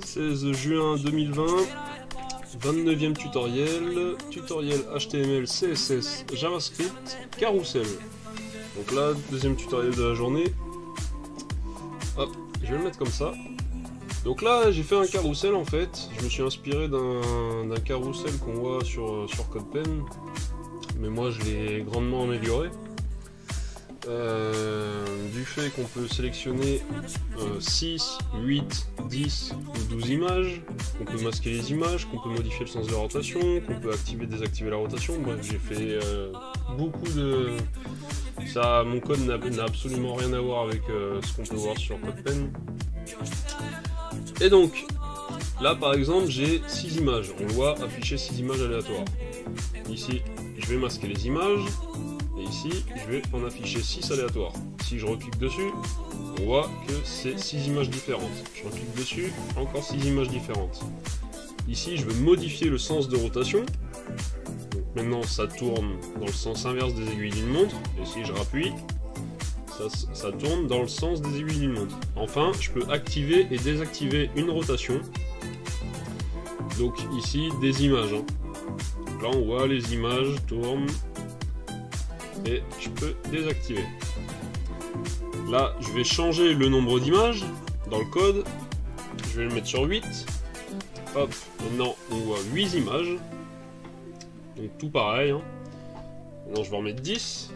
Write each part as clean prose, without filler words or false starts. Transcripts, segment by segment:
16 juin 2020, 29e tutoriel, tutoriel HTML, CSS, JavaScript, Carousel. Donc là, deuxième tutoriel de la journée. Hop, je vais le mettre comme ça. Donc là, j'ai fait un carrousel en fait. Je me suis inspiré d'un carrousel qu'on voit sur CodePen. Mais moi, je l'ai grandement amélioré. Du fait qu'on peut sélectionner 6, 8, 10 ou 12 images, qu'on peut masquer les images, qu'on peut modifier le sens de rotation, qu'on peut activer, désactiver la rotation. Bref, j'ai fait beaucoup de... Ça, mon code n'a absolument rien à voir avec ce qu'on peut voir sur CodePen. Et donc, là par exemple, j'ai 6 images. On voit afficher 6 images aléatoires. Ici, je vais masquer les images. Et ici, je vais en afficher 6 aléatoires. Si je reclique dessus, on voit que c'est 6 images différentes. Je reclique dessus, encore 6 images différentes. Ici, je veux modifier le sens de rotation. Donc maintenant, ça tourne dans le sens inverse des aiguilles d'une montre. Et si je rappuie, ça tourne dans le sens des aiguilles d'une montre. Enfin, je peux activer et désactiver une rotation. Donc ici, des images. Donc là, on voit les images tournent. Et je peux désactiver. Là, je vais changer le nombre d'images dans le code. Je vais le mettre sur 8. Hop, maintenant on voit 8 images. Donc tout pareil. Maintenant je vais en mettre 10.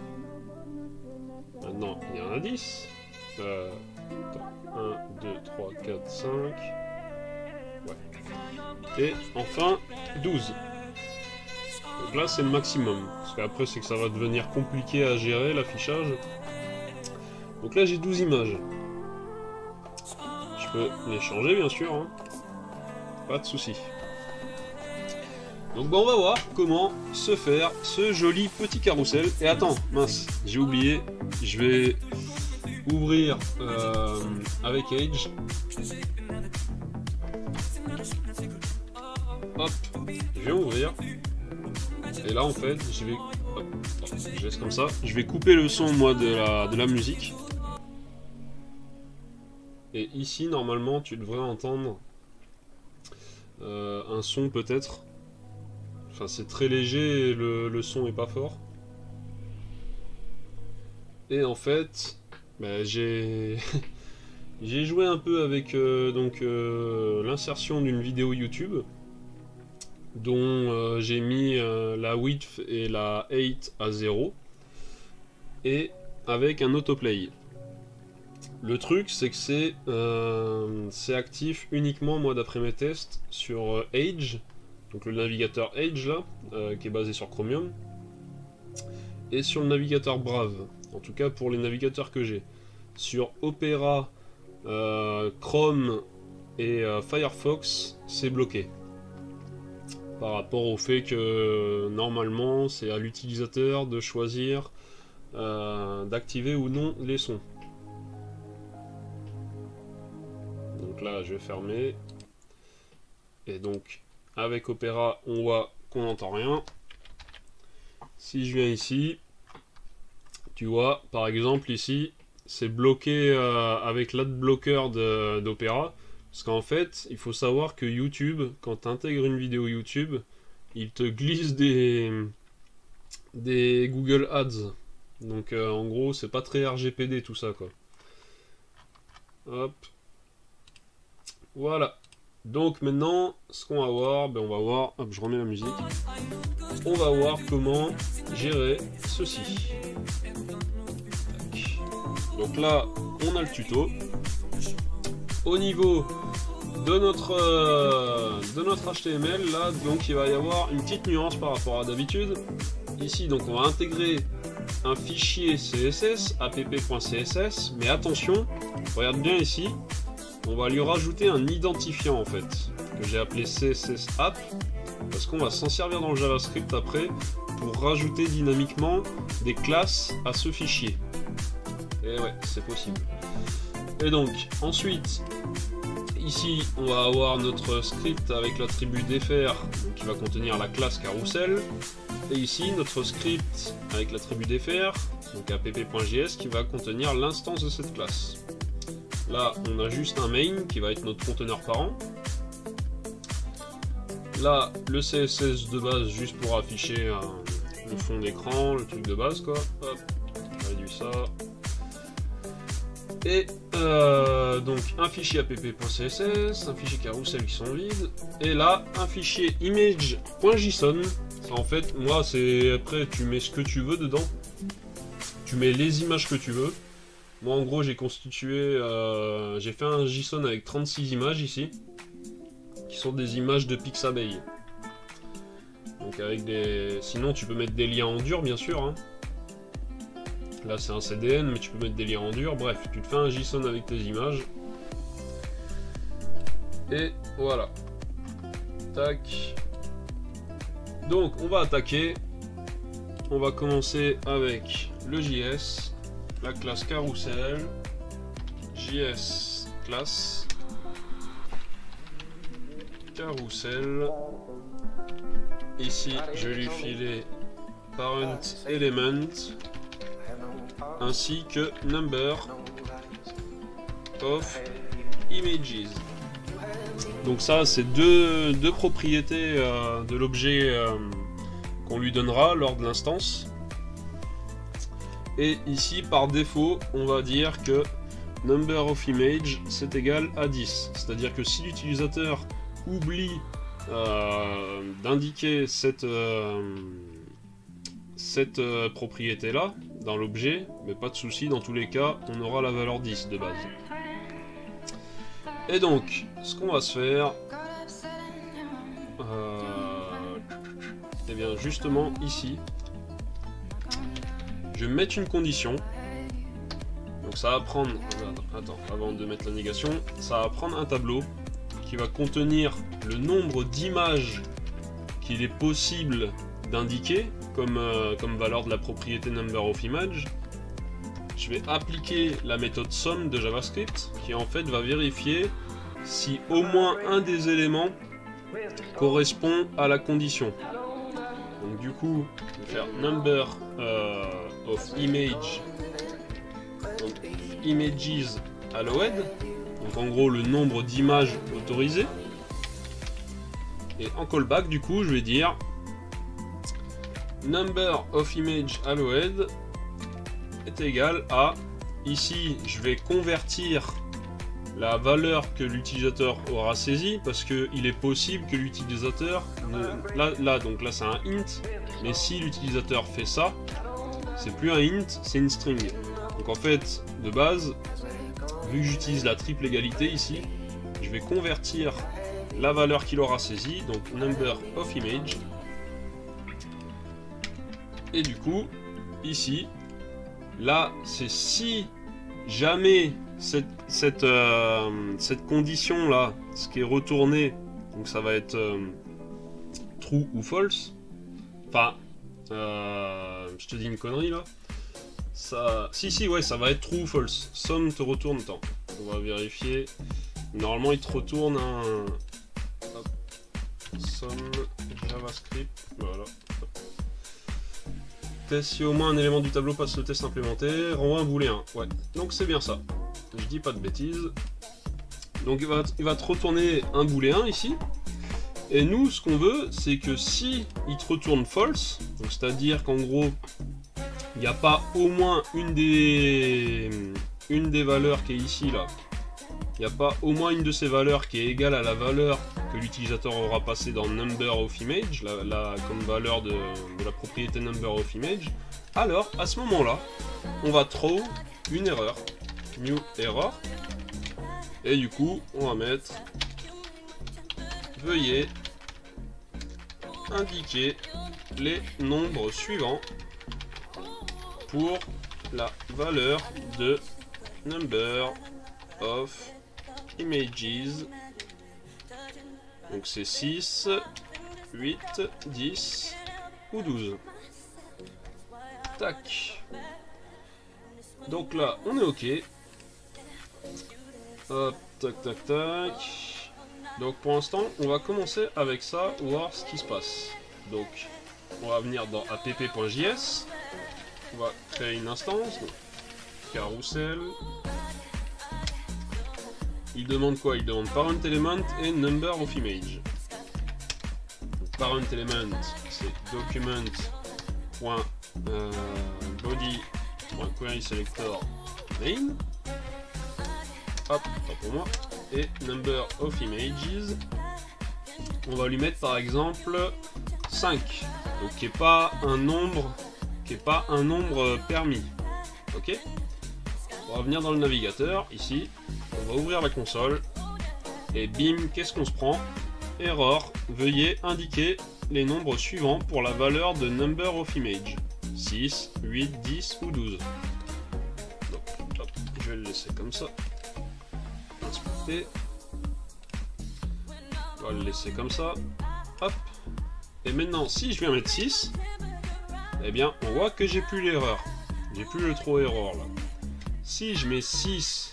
Maintenant il y en a 10. Attends, 1, 2, 3, 4, 5. Ouais. Et enfin 12. Donc là c'est le maximum, parce qu'après c'est que ça va devenir compliqué à gérer l'affichage. Donc là j'ai 12 images. Je peux les changer bien sûr, pas de souci. Donc bon, on va voir comment se faire ce joli petit carrousel. Et attends, mince, j'ai oublié, je vais ouvrir avec Edge. Hop, je vais ouvrir. Et là en fait, je vais, hop, je laisse comme ça. Je vais couper le son moi de la musique. Et ici normalement tu devrais entendre un son peut-être. Enfin c'est très léger et le son est pas fort. Et en fait, bah, j'ai j'ai joué un peu avec l'insertion d'une vidéo YouTube, dont j'ai mis la width et la height à 0 et avec un autoplay. Le truc c'est que c'est actif uniquement, moi d'après mes tests, sur Edge, donc le navigateur Edge là, qui est basé sur Chromium, et sur le navigateur Brave, en tout cas pour les navigateurs que j'ai. Sur Opera, Chrome et Firefox, c'est bloqué. Par rapport au fait que normalement c'est à l'utilisateur de choisir d'activer ou non les sons. Donc là je vais fermer. Et donc avec Opera on voit qu'on n'entend rien. Si je viens ici, tu vois par exemple ici c'est bloqué avec l'adblocker d'Opera. Parce qu'en fait, il faut savoir que YouTube, quand tu intègres une vidéo YouTube, il te glisse des Google Ads. Donc en gros, c'est pas très RGPD tout ça quoi. Hop. Voilà. Donc maintenant, ce qu'on va voir, ben on va voir, hop, je remets la musique. On va voir comment gérer ceci. Donc là, on a le tuto. Au niveau de notre HTML, là, donc il va y avoir une petite nuance par rapport à d'habitude. Ici, donc on va intégrer un fichier CSS, app.css, mais attention, regarde bien ici, on va lui rajouter un identifiant en fait, que j'ai appelé CSS app, parce qu'on va s'en servir dans le JavaScript après pour rajouter dynamiquement des classes à ce fichier. Et ouais, c'est possible. Et donc, ensuite, ici, on va avoir notre script avec l'attribut dfr, qui va contenir la classe carousel. Et ici, notre script avec l'attribut dfr, donc app.js, qui va contenir l'instance de cette classe. Là, on a juste un main qui va être notre conteneur parent. Là, le CSS de base, juste pour afficher le fond d'écran, le truc de base, quoi. Hop, je réduis ça. Et donc un fichier app.css, un fichier carousel qui sont vides, et là un fichier image.json. En fait, moi c'est après tu mets ce que tu veux dedans, tu mets les images que tu veux. Moi en gros j'ai constitué, j'ai fait un JSON avec 36 images ici, qui sont des images de Pixabay. Donc avec des, sinon tu peux mettre des liens en dur bien sûr. Hein. Là c'est un CDN, mais tu peux mettre des liens en dur. Bref, tu te fais un JSON avec tes images. Et voilà. Tac. Donc on va attaquer. On va commencer avec le JS, la classe carousel, JS classe, carousel. Ici je vais lui filer parent element, ainsi que number of images. Donc ça c'est deux propriétés de l'objet qu'on lui donnera lors de l'instance. Et ici par défaut on va dire que number of image c'est égal à 10. C'est-à-dire que si l'utilisateur oublie d'indiquer cette propriété là dans l'objet, mais pas de souci, dans tous les cas on aura la valeur 10 de base. Et donc ce qu'on va se faire, et bien justement ici je vais mettre une condition. Donc ça va prendre, attends, avant de mettre la négation, ça va prendre un tableau qui va contenir le nombre d'images qu'il est possible d'indiquer comme valeur de la propriété number of image. Je vais appliquer la méthode sum de JavaScript qui en fait va vérifier si au moins un des éléments correspond à la condition. Donc du coup, je vais faire number of image, donc images allowed, donc en gros le nombre d'images autorisées. Et en callback du coup je vais dire number of image allowed est égal à, ici je vais convertir la valeur que l'utilisateur aura saisie, parce qu'il est possible que l'utilisateur, donc là c'est un int, mais si l'utilisateur fait ça, c'est plus un int, c'est une string. Donc en fait, de base, vu que j'utilise la triple égalité ici, je vais convertir la valeur qu'il aura saisie, donc number of image. Et du coup, ici, là, c'est si jamais cette condition là, ce qui est retourné, donc ça va être true ou false. Enfin, je te dis une connerie là. Ça, si, ouais, ça va être true ou false. Sum te retourne temps. On va vérifier. Normalement, il te retourne un. Hop. Sum JavaScript. Voilà. Test si au moins un élément du tableau passe le test implémenté. Renvoie un booléen. Ouais. Donc c'est bien ça. Je dis pas de bêtises. Donc il va te retourner un booléen ici. Et nous, ce qu'on veut, c'est que si il te retourne false, c'est-à-dire qu'en gros, il n'y a pas au moins une des valeurs qui est ici là. Il n'y a pas au moins une de ces valeurs qui est égale à la valeur que l'utilisateur aura passée dans number of image, comme valeur de la propriété number of image. Alors, à ce moment-là, on va throw une erreur, new error, et du coup, on va mettre veuillez indiquer les nombres suivants pour la valeur de number of images. Donc c'est 6, 8, 10 ou 12. Tac. Donc là, on est OK. Hop, tac, tac, tac. Donc pour l'instant, on va commencer avec ça, voir ce qui se passe. Donc, on va venir dans app.js. On va créer une instance. Donc, carousel. Il demande quoi? Il demande parent element et number of image. parent element, c'est document.body.querySelector main. Hop, tant pour moi. Et number of images, on va lui mettre par exemple 5, donc qui n'est pas un nombre permis. Ok. On va venir dans le navigateur ici, on va ouvrir la console et bim, qu'est-ce qu'on se prend? Error, veuillez indiquer les nombres suivants pour la valeur de number of image, 6, 8, 10 ou 12. Donc, hop, je vais le laisser comme ça. Inspecter. On va le laisser comme ça. Hop. Et maintenant, si je viens mettre 6, eh bien, on voit que j'ai plus l'erreur. J'ai plus le throw error là. Si je mets 6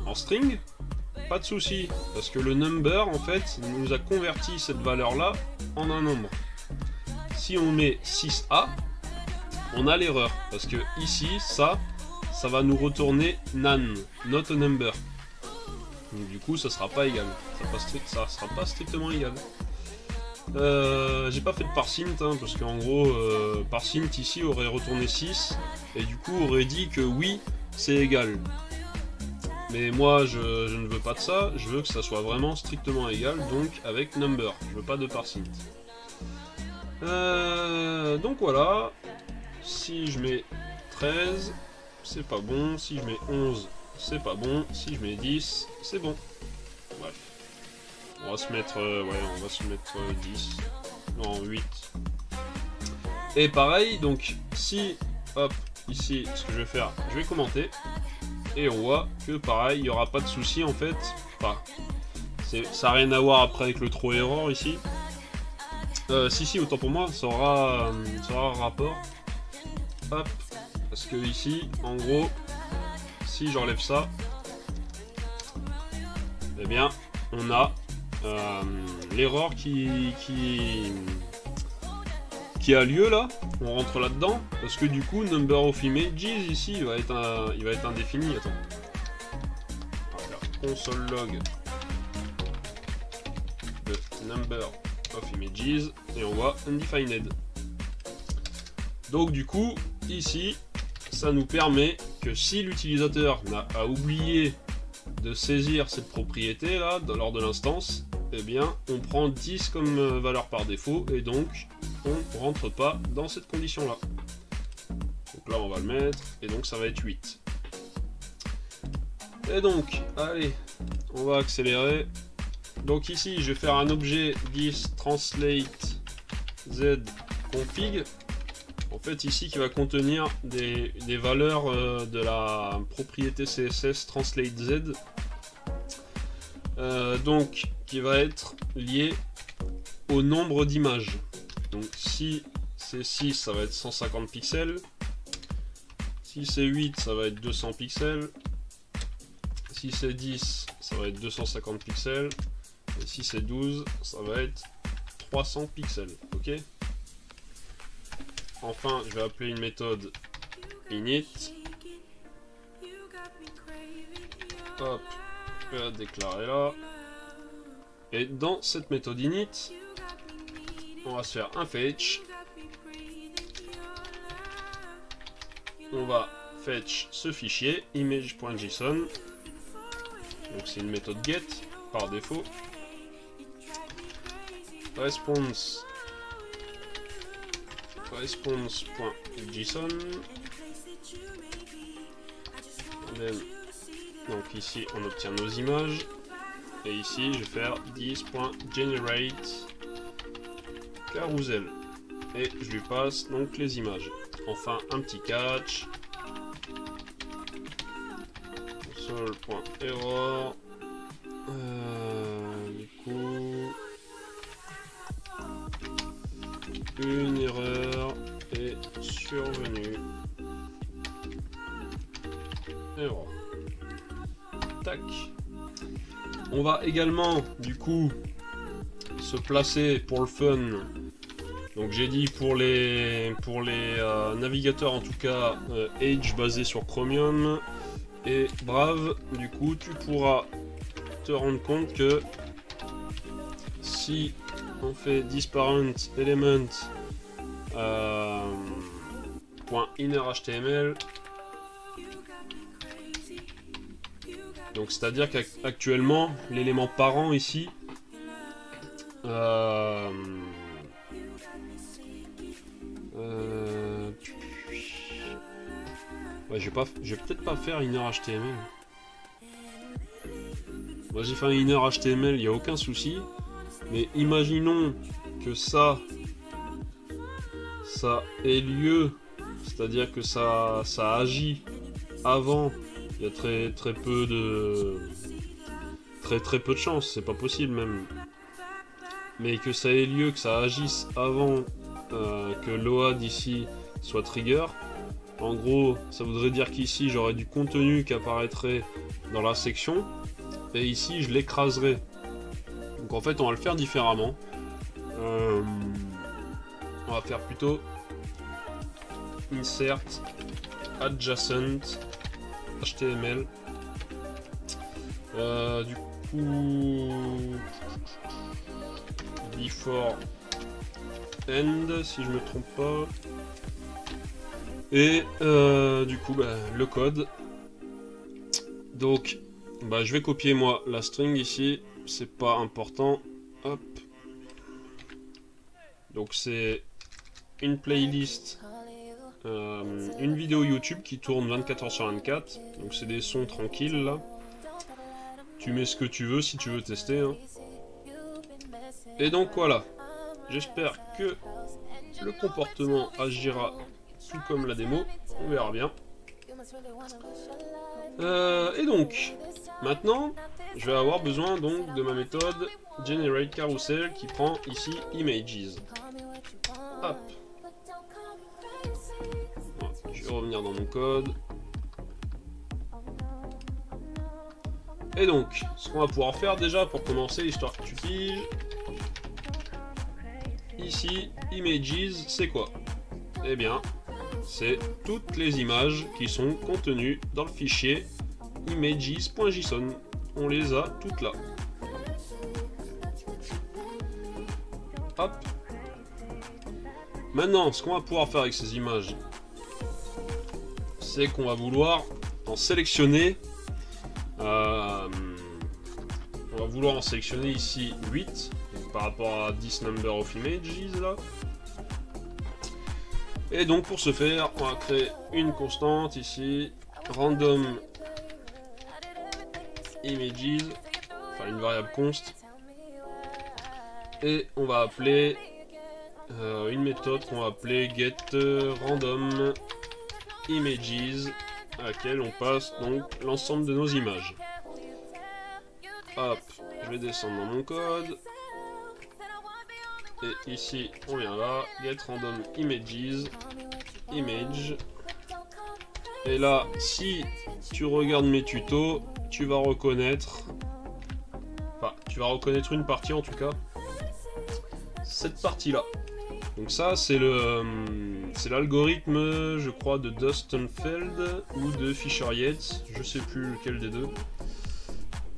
en string, pas de souci, parce que le number, en fait, nous a converti cette valeur-là en un nombre. Si on met 6A, on a l'erreur, parce que ici, ça va nous retourner nan, not a number. Donc du coup, ça sera pas égal. Ça sera pas strictement égal. J'ai pas fait de parsint, hein, parce qu'en gros, parsint ici aurait retourné 6, et du coup aurait dit que oui, c'est égal. Mais moi, je ne veux pas de ça, je veux que ça soit vraiment strictement égal, donc avec number, je veux pas de parsint. Donc voilà, si je mets 13, c'est pas bon, si je mets 11, c'est pas bon, si je mets 10, c'est bon. Bref. On va se mettre, on va se mettre 10, non 8. Et pareil, donc si, hop, ici, ce que je vais faire, je vais commenter. Et on voit que pareil, il n'y aura pas de souci en fait. Enfin, ça n'a rien à voir après avec le throw error ici. Si, autant pour moi, ça aura un rapport. Hop, parce que ici, en gros, si j'enlève ça, eh bien, on a l'erreur qui a lieu là. On rentre là-dedans, parce que du coup, number of images ici, il va être indéfini. Attends. On va faire console log de number of images et on voit undefined. Donc du coup, ici, ça nous permet que si l'utilisateur a oublié de saisir cette propriété là lors de l'instance, eh bien on prend 10 comme valeur par défaut et donc on rentre pas dans cette condition là. Donc là on va le mettre et donc ça va être 8. Et donc allez, on va accélérer. Donc ici je vais faire un objet this translate z config. En fait ici qui va contenir des valeurs de la propriété CSS translate z. Donc qui va être lié au nombre d'images. Donc si c'est 6 ça va être 150 pixels. Si c'est 8 ça va être 200 pixels. Si c'est 10 ça va être 250 pixels. Et si c'est 12 ça va être 300 pixels. Ok. Enfin, je vais appeler une méthode init. Hop, je vais la déclarer là. Et dans cette méthode init, on va se faire un fetch. On va fetch ce fichier image.json. Donc c'est une méthode get par défaut. Response.json. Donc ici on obtient nos images et ici je vais faire 10.generate carousel et je lui passe donc les images. Enfin un petit catch, console.error, du coup une erreur est survenue. Erreur. Tac. On va également du coup se placer pour le fun. Donc j'ai dit pour les navigateurs en tout cas Edge basé sur Chromium et Brave. Du coup tu pourras te rendre compte que si on fait disparent element .innerHTML. Donc c'est-à-dire qu'actuellement l'élément parent ici ouais, je vais peut-être pas faire innerHTML. Moi j'ai fait un innerHTML, il n'y a aucun souci. Mais imaginons que ça ait lieu, c'est-à-dire que ça agit avant. Il y a très peu de chance, c'est pas possible même. Mais que ça ait lieu, que ça agisse avant que l'OAD ici soit trigger. En gros, ça voudrait dire qu'ici j'aurais du contenu qui apparaîtrait dans la section, et ici je l'écraserai. Donc en fait on va le faire différemment. On va faire plutôt insert adjacent HTML. Du coup before end si je me trompe pas. Et du coup le code. Donc je vais copier moi la string ici. C'est pas important. Hop. Donc c'est une playlist, une vidéo YouTube qui tourne 24h/24. Donc c'est des sons tranquilles là. Tu mets ce que tu veux si tu veux tester. Hein. Et donc voilà. J'espère que le comportement agira tout comme la démo. On verra bien. Et donc maintenant je vais avoir besoin donc de ma méthode generate carousel qui prend ici images. Hop. Bon, je vais revenir dans mon code. Et donc, ce qu'on va pouvoir faire déjà pour commencer, histoire que tu piges. Ici, images, c'est quoi? Eh bien, c'est toutes les images qui sont contenues dans le fichier images.json. On les a toutes là. Hop. Maintenant, ce qu'on va pouvoir faire avec ces images, c'est qu'on va vouloir en sélectionner. On va vouloir en sélectionner ici 8 par rapport à this number of images là. Et donc pour ce faire, on va créer une constante ici, random images, enfin une variable const, et on va appeler une méthode qu'on va appeler get random images, à laquelle on passe donc l'ensemble de nos images. Hop, je vais descendre dans mon code, et ici on vient là, get random images, image. Et là, si tu regardes mes tutos, tu vas reconnaître, enfin, tu vas reconnaître une partie en tout cas, cette partie-là. Donc ça, c'est l'algorithme, je crois, de Dustenfeld ou de Fisher-Yates, je sais plus lequel des deux.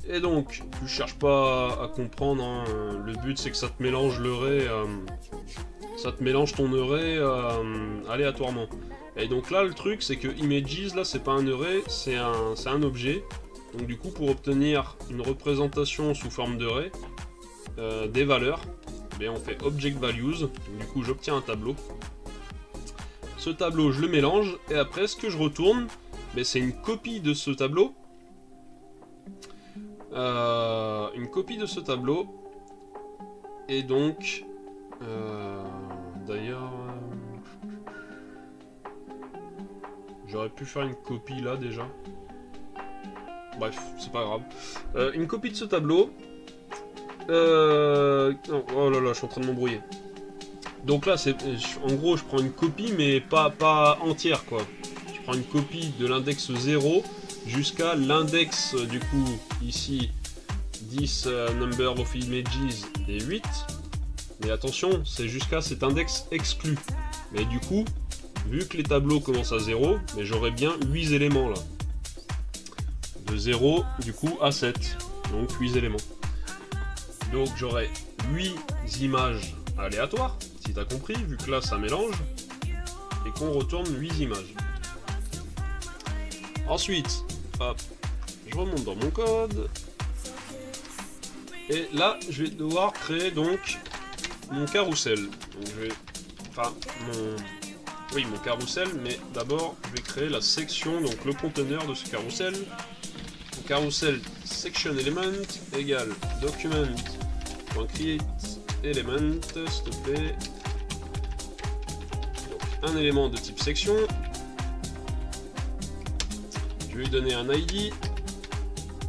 Et donc, tu cherches pas à comprendre, hein, le but c'est que ça te mélange l'array, ça te mélange ton array aléatoirement. Et donc là, le truc, c'est que images, là, c'est pas un array, c'est un objet. Donc du coup, pour obtenir une représentation sous forme d'array, des valeurs, eh bien, on fait object values. Donc, du coup, j'obtiens un tableau. Ce tableau, je le mélange, et après, ce que je retourne, ben, c'est une copie de ce tableau. Une copie de ce tableau. Et donc, d'ailleurs... j'aurais pu faire une copie là déjà. Bref, c'est pas grave. Une copie de ce tableau. Non, oh là là, je suis en train de m'embrouiller. Donc là, en gros, je prends une copie, mais pas entière, quoi. Je prends une copie de l'index 0 jusqu'à l'index, du coup, ici, 10 number of images et 8. Mais attention, c'est jusqu'à cet index exclu. Mais du coup... vu que les tableaux commencent à 0, mais j'aurai bien 8 éléments là. De 0 du coup à 7. Donc 8 éléments. Donc j'aurai 8 images aléatoires, si tu as compris, vu que là ça mélange, et qu'on retourne 8 images. Ensuite, hop, je remonte dans mon code, et là je vais devoir créer donc mon carrousel. Donc je vais, enfin mon carrousel, mais d'abord je vais créer la section, donc le conteneur de ce carrousel. Donc, carrousel section element égale document.create element, s'il te plaît. Donc, un élément de type section. Je vais lui donner un ID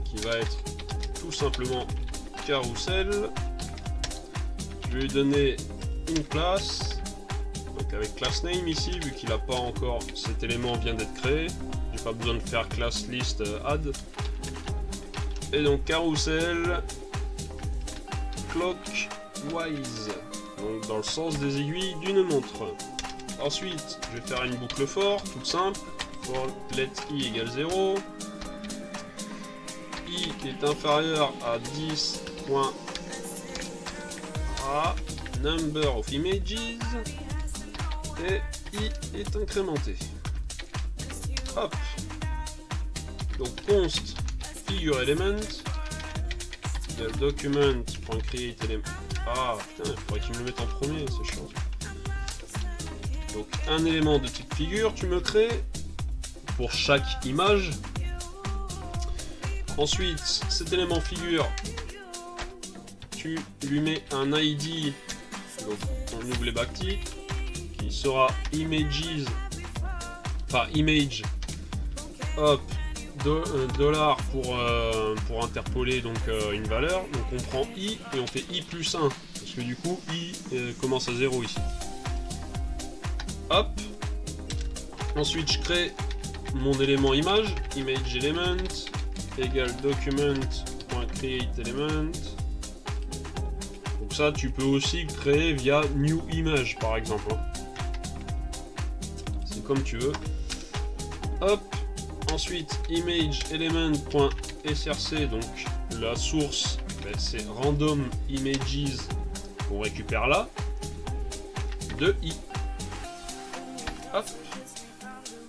qui va être tout simplement carrousel. Je vais lui donner une classe, donc avec class name ici, vu qu'il n'a pas encore, cet élément vient d'être créé, j'ai pas besoin de faire class list add. Et donc carousel clockwise, donc dans le sens des aiguilles d'une montre. Ensuite, je vais faire une boucle for, toute simple, for let i égale 0, i est inférieur à 10. Number of images et i est incrémenté. Hop. Donc const figure element égale document.create element. Ah putain, il faudrait qu'il me le mette en premier, c'est chiant. Donc un élément de type figure, tu me crées pour chaque image. Ensuite, cet élément figure, tu lui mets un ID, donc on ouvre les backticks, qui sera images, enfin image, hop, dollar pour interpoler donc une valeur. Donc on prend i et on fait i plus 1, parce que du coup i commence à 0 ici. Hop. Ensuite je crée mon élément image, image element égale document.create element. Donc ça tu peux aussi créer via new image par exemple. C'est comme tu veux. Hop. Ensuite image element.src, donc la source ben, c'est random images qu'on récupère là de i. Hop.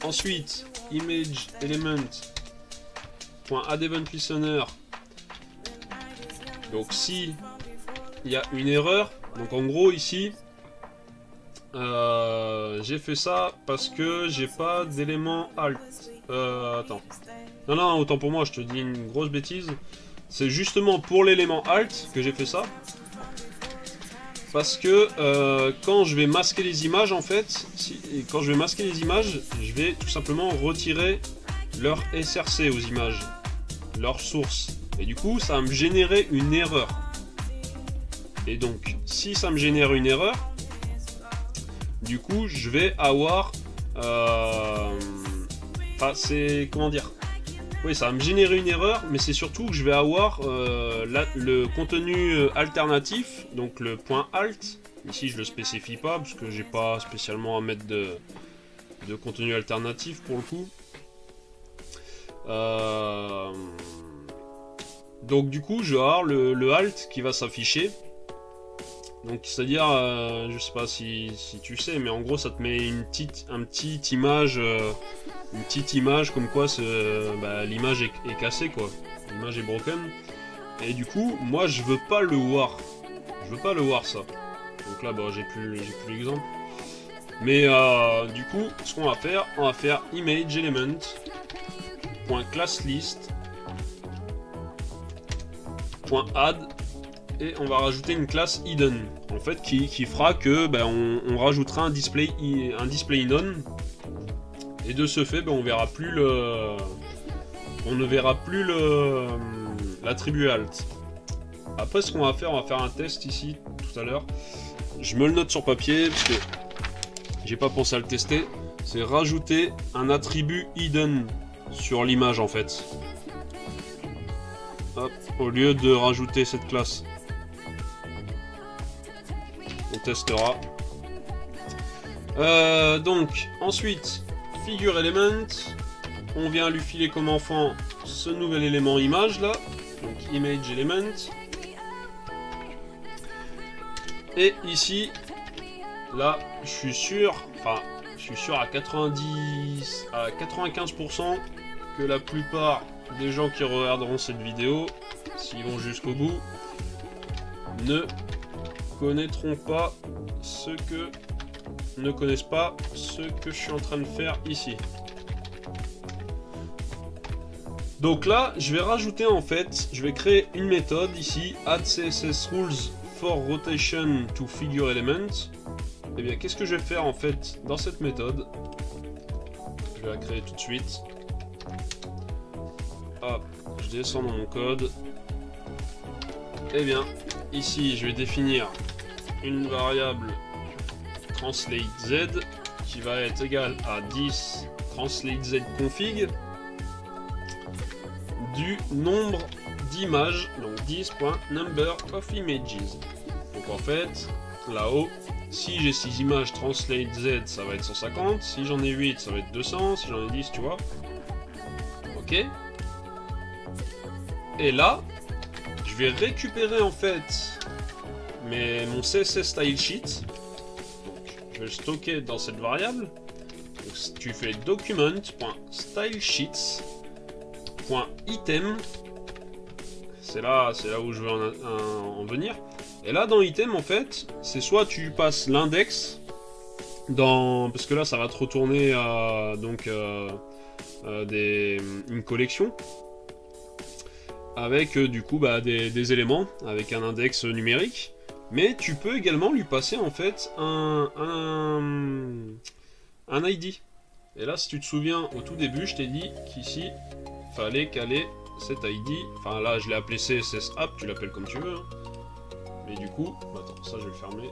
Ensuite image element.addEventListener, donc si il y a une erreur, donc en gros ici j'ai fait ça parce que j'ai pas d'élément alt. Attends. Non, autant pour moi, je te dis une grosse bêtise. C'est justement pour l'élément alt que j'ai fait ça. Parce que quand je vais masquer les images, en fait, quand je vais masquer les images, je vais tout simplement retirer leur SRC aux images, leur source. Et du coup, ça va me générer une erreur. Et donc, si ça me génère une erreur, du coup, je vais avoir... Enfin, c'est... Comment dire? Oui, ça va me générer une erreur, mais c'est surtout que je vais avoir le contenu alternatif, donc le point alt. Ici, je le spécifie pas, parce que j'ai pas spécialement à mettre de contenu alternatif pour le coup. Donc du coup, je vais avoir le alt qui va s'afficher. Donc c'est-à-dire, je sais pas si tu sais, mais en gros ça te met une petite image comme quoi bah, l'image est cassée quoi, l'image est broken. Et du coup, moi je veux pas le voir, ça. Donc là, bah, j'ai plus l'exemple. Mais du coup, ce qu'on va faire, image element .classlist .add. Et on va rajouter une classe hidden, en fait, qui fera que ben, on rajoutera un display hidden, et de ce fait ben, on ne verra plus l'attribut alt. Après, ce qu'on va faire, on va faire un test ici tout à l'heure. Je me le note sur papier parce que j'ai pas pensé à le tester. C'est rajouter un attribut hidden sur l'image en fait. Hop, au lieu de rajouter cette classe. On testera. Donc, ensuite, figure element. On vient lui filer comme enfant ce nouvel élément image là. Donc, image element. Et ici, là, je suis sûr à 95% que la plupart des gens qui regarderont cette vidéo, s'ils vont jusqu'au bout, ne connaissent pas ce que je suis en train de faire ici. Donc là, je vais rajouter en fait, je vais créer une méthode ici, add CSS rules for rotation to figure element. Et bien, qu'est-ce que je vais faire en fait dans cette méthode? Je vais la créer tout de suite. Hop, je descends dans mon code. Et bien, ici, je vais définir une variable translate z qui va être égale à 10 translate z config du nombre d'images, donc 10.number of images. Donc en fait, là-haut, si j'ai 6 images translate z, ça va être 150, si j'en ai 8, ça va être 200, si j'en ai 10, tu vois. Ok. Et là, je vais récupérer en fait mon CSS style sheet. Donc, je vais le stocker dans cette variable. Donc, tu fais document.stylesheets.item. C'est là où je veux en venir. Et là, dans item, en fait, c'est soit tu passes l'index parce que là, ça va te retourner une collection avec du coup des éléments avec un index numérique. Mais tu peux également lui passer en fait un ID. Et là, si tu te souviens, au tout début, je t'ai dit qu'ici, fallait caler cet ID. Enfin là, je l'ai appelé CSS app, tu l'appelles comme tu veux. Hein. Mais du coup, attends, ça je vais le fermer.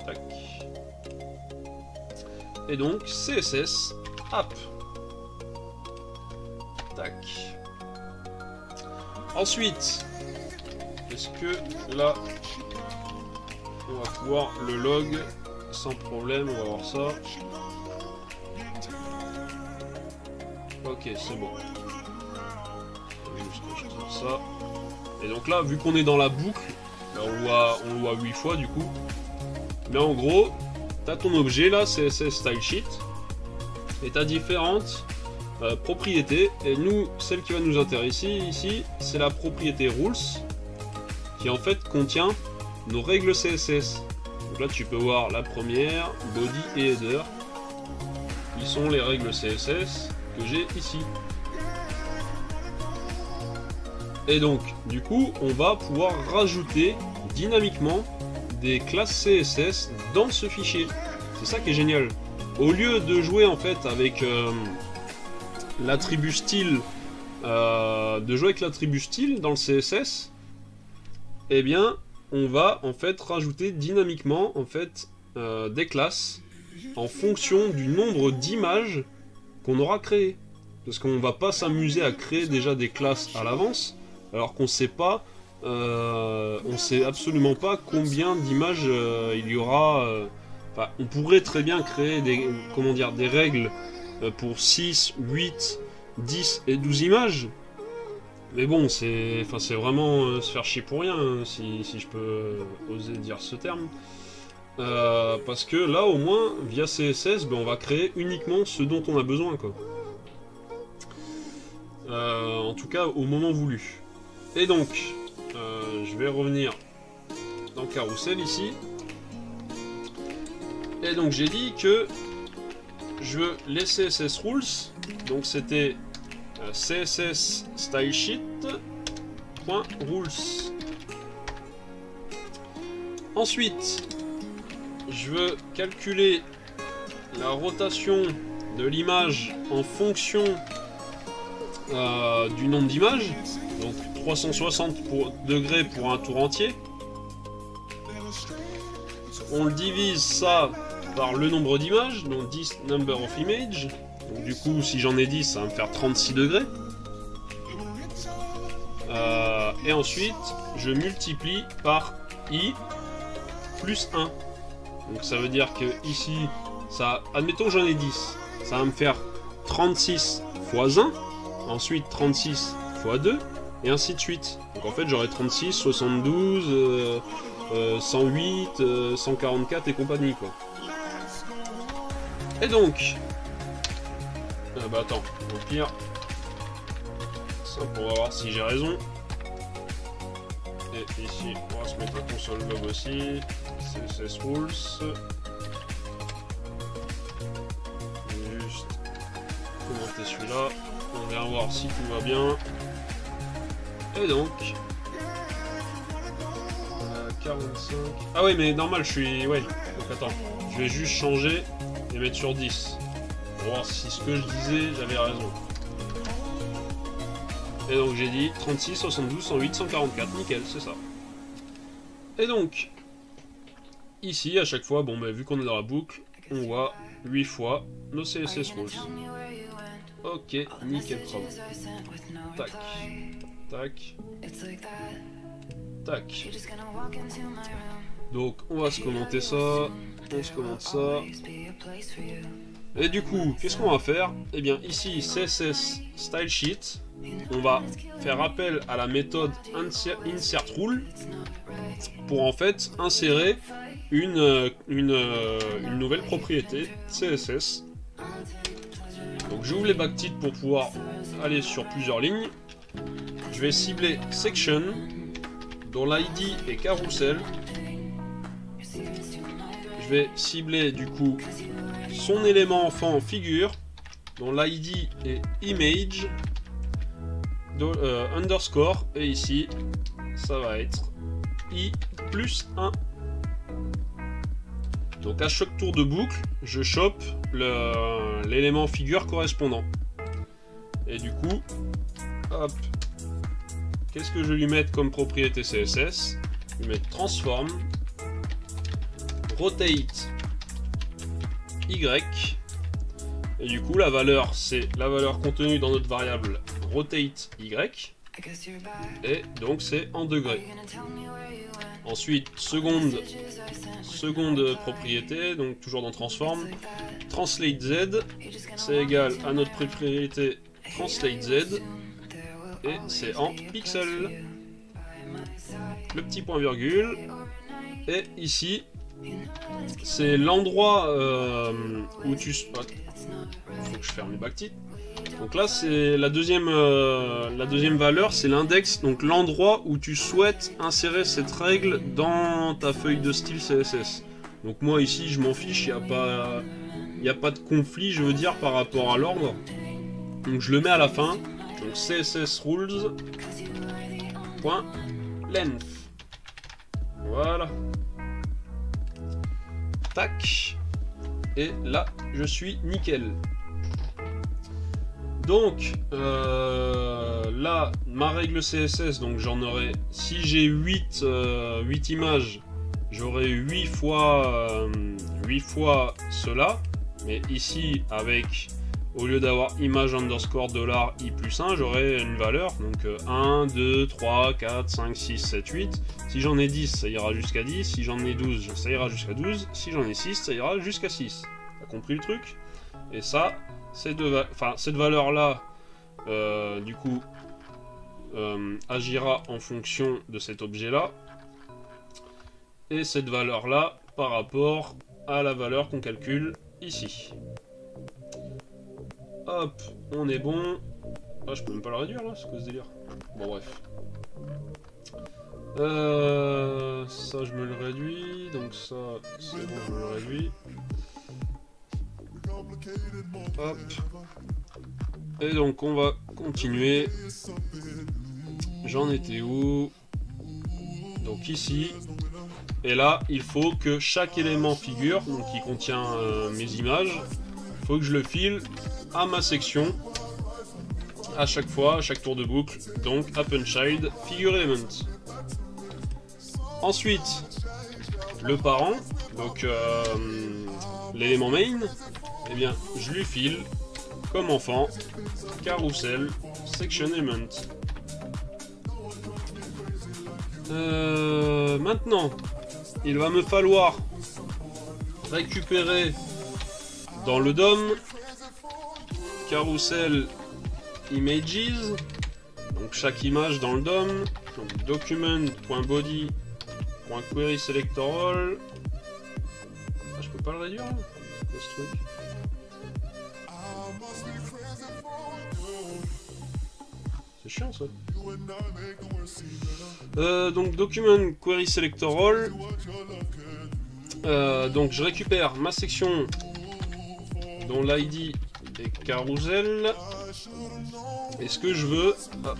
Tac. Et donc, CSS app. Tac. Ensuite, est-ce que là, on va pouvoir le log sans problème, on va voir ça. Ok, c'est bon. Juste que je tire ça. Et donc là, vu qu'on est dans la boucle, là on le voit 8 fois du coup. Mais en gros, tu as ton objet là, CSS style sheet, et tu as différentes propriétés. Et nous, celle qui va nous intéresser ici, c'est la propriété rules, qui en fait contient nos règles CSS. Donc là, tu peux voir la première, body et header, qui sont les règles CSS que j'ai ici. Et donc, du coup, on va pouvoir rajouter dynamiquement des classes CSS dans ce fichier. C'est ça qui est génial. Au lieu de jouer en fait avec l'attribut style, dans le CSS, eh bien, on va en fait rajouter dynamiquement en fait des classes en fonction du nombre d'images qu'on aura créées. Parce qu'on va pas s'amuser à créer déjà des classes à l'avance, alors qu'on sait pas, on sait absolument pas combien d'images il y aura. Enfin, on pourrait très bien créer des règles pour 6, 8, 10 et 12 images. Mais bon, c'est vraiment se faire chier pour rien, hein, si je peux oser dire ce terme. Parce que là, au moins, via CSS, on va créer uniquement ce dont on a besoin, quoi. En tout cas, au moment voulu. Et donc, je vais revenir dans Carousel ici. Et donc, j'ai dit que je veux les CSS rules. Donc, c'était CSS style sheet.rules. Ensuite, je veux calculer la rotation de l'image en fonction du nombre d'images, donc 360 degrés pour un tour entier. On le divise ça par le nombre d'images, donc 10 number of images. Donc du coup, si j'en ai 10, ça va me faire 36 degrés. Et ensuite, je multiplie par i plus 1. Donc ça veut dire que ici, admettons que j'en ai 10, ça va me faire 36 fois 1, ensuite 36 fois 2, et ainsi de suite. Donc en fait, j'aurai 36, 72, 108, 144 et compagnie, quoi. Et donc... bah attends, au pire... Ça, on va voir si j'ai raison. Et ici, on va se mettre un console log aussi. CSS rules. Juste commenter celui-là. On vient voir si tout va bien. Et donc... 45... Ah oui, mais normal, je suis... Ouais, donc attends. Je vais juste changer et mettre sur 10. Pour voir si ce que je disais, j'avais raison. Et donc j'ai dit 36, 72, 108, 144, nickel, c'est ça. Et donc, ici, à chaque fois, bon, bah, vu qu'on est dans la boucle, on voit 8 fois nos CSS rules. Ok, nickel, propre. Tac, tac, tac. Donc, on va se commenter ça, on se commente ça. Et du coup, qu'est-ce qu'on va faire? Eh bien, ici, CSS Style Sheet. On va faire appel à la méthode insert rule pour en fait insérer une nouvelle propriété CSS. Donc j'ouvre les backtitres pour pouvoir aller sur plusieurs lignes. Je vais cibler section dont l'ID est carousel. Je vais cibler du coup son élément enfant figure dont l'ID est image. Underscore, et ici ça va être i plus 1. Donc à chaque tour de boucle je chope l'élément figure correspondant et du coup hop, qu'est-ce que je vais lui mettre comme propriété CSS? Je vais mettre transform rotate y et du coup la valeur c'est la valeur contenue dans notre variable rotate y et donc c'est en degrés. Ensuite seconde propriété, donc toujours dans transform, translate z, c'est égal à notre propriété translate z et c'est en pixel. Le petit point virgule et ici c'est l'endroit où tu... Faut que je ferme les backtitres. Donc là c'est la deuxième valeur, c'est l'index, donc l'endroit où tu souhaites insérer cette règle dans ta feuille de style CSS. Donc moi ici je m'en fiche, il n'y a pas de conflit je veux dire par rapport à l'ordre. Donc je le mets à la fin, donc CSS rules point length. Voilà. Tac. Et là je suis nickel. Donc là, ma règle CSS, donc j'en aurai, si j'ai 8 images, j'aurai 8 fois cela, mais ici avec, au lieu d'avoir image underscore dollar i plus 1, j'aurai une valeur, donc 1, 2, 3, 4, 5, 6, 7, 8, si j'en ai 10, ça ira jusqu'à 10, si j'en ai 12, ça ira jusqu'à 12, si j'en ai 6, ça ira jusqu'à 6. T'as compris le truc? Et ça, cette valeur-là, du coup, agira en fonction de cet objet-là. Et cette valeur-là, par rapport à la valeur qu'on calcule ici. Hop, on est bon. Ah, je peux même pas le réduire, là, c'est quoi ce délire? Bon, bref. Ça, je me le réduis. Donc ça, c'est bon, je me le réduis. Hop. Et donc on va continuer. J'en étais où? Donc ici. Et là, il faut que chaque élément figure, donc qui contient mes images, il faut que je le file à ma section à chaque fois, à chaque tour de boucle. Donc append-child figure element. Ensuite, le parent, donc l'élément main, eh bien, je lui file comme enfant carousel section element. Maintenant, il va me falloir récupérer dans le DOM carousel images, donc chaque image dans le DOM, donc document.body .query selector all. Ah, je peux pas le réduire là? C'est quoi ce truc? C'est chiant ça. Donc document query selector all. Donc je récupère ma section dont l'ID est carousel. Et ce que je veux, pas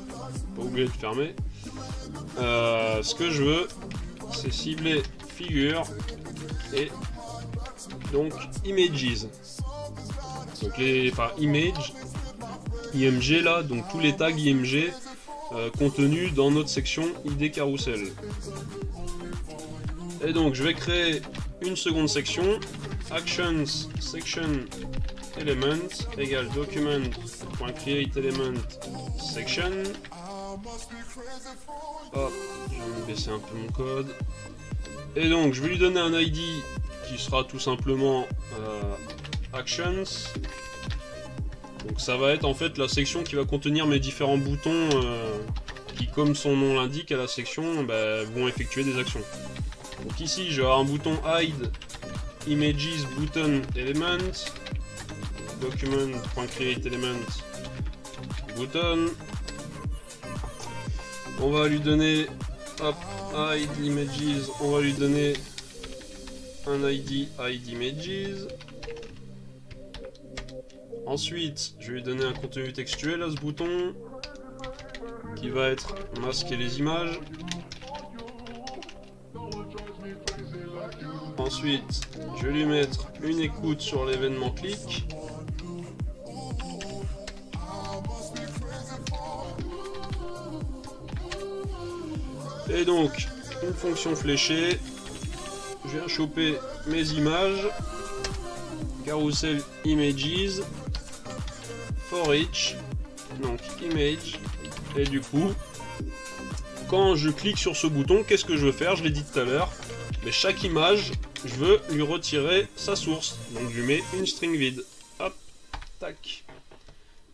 oublier de fermer. Ce que je veux, c'est cibler figure et donc images. Donc image, IMG là, donc tous les tags IMG contenus dans notre section ID carousel. Et donc je vais créer une seconde section, actions section element égale document.createElement section. Hop, je vais me baisser un peu mon code. Et donc je vais lui donner un ID qui sera tout simplement actions. Donc ça va être en fait la section qui va contenir mes différents boutons qui, comme son nom l'indique, à la section vont effectuer des actions. Donc ici je vais avoir un bouton hide images button element document.createElement button. On va lui donner hop, hide images, on va lui donner un ID hide images. Ensuite, je vais lui donner un contenu textuel à ce bouton qui va être masquer les images. Ensuite, je vais lui mettre une écoute sur l'événement clic. Et donc, une fonction fléchée. Je viens choper mes images. Carousel images. For each. Donc, image. Et du coup, quand je clique sur ce bouton, qu'est-ce que je veux faire? Je l'ai dit tout à l'heure. Mais chaque image, je veux lui retirer sa source. Donc je lui mets une string vide. Hop, tac.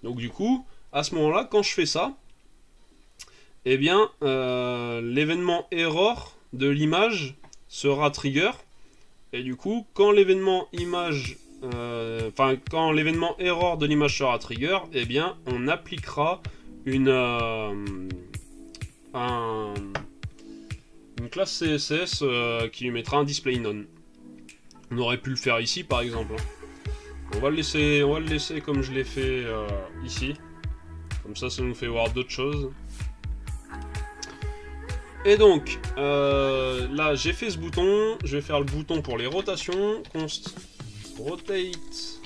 Donc du coup, à ce moment-là, quand je fais ça, eh bien, l'événement error de l'image sera trigger. Et du coup, quand l'événement image, quand l'événement error de l'image sera trigger, eh bien, on appliquera une classe CSS qui lui mettra un display none. On aurait pu le faire ici par exemple. On va le laisser comme je l'ai fait ici. Comme ça nous fait voir d'autres choses. Et donc, là j'ai fait ce bouton. Je vais faire le bouton pour les rotations. Const rotate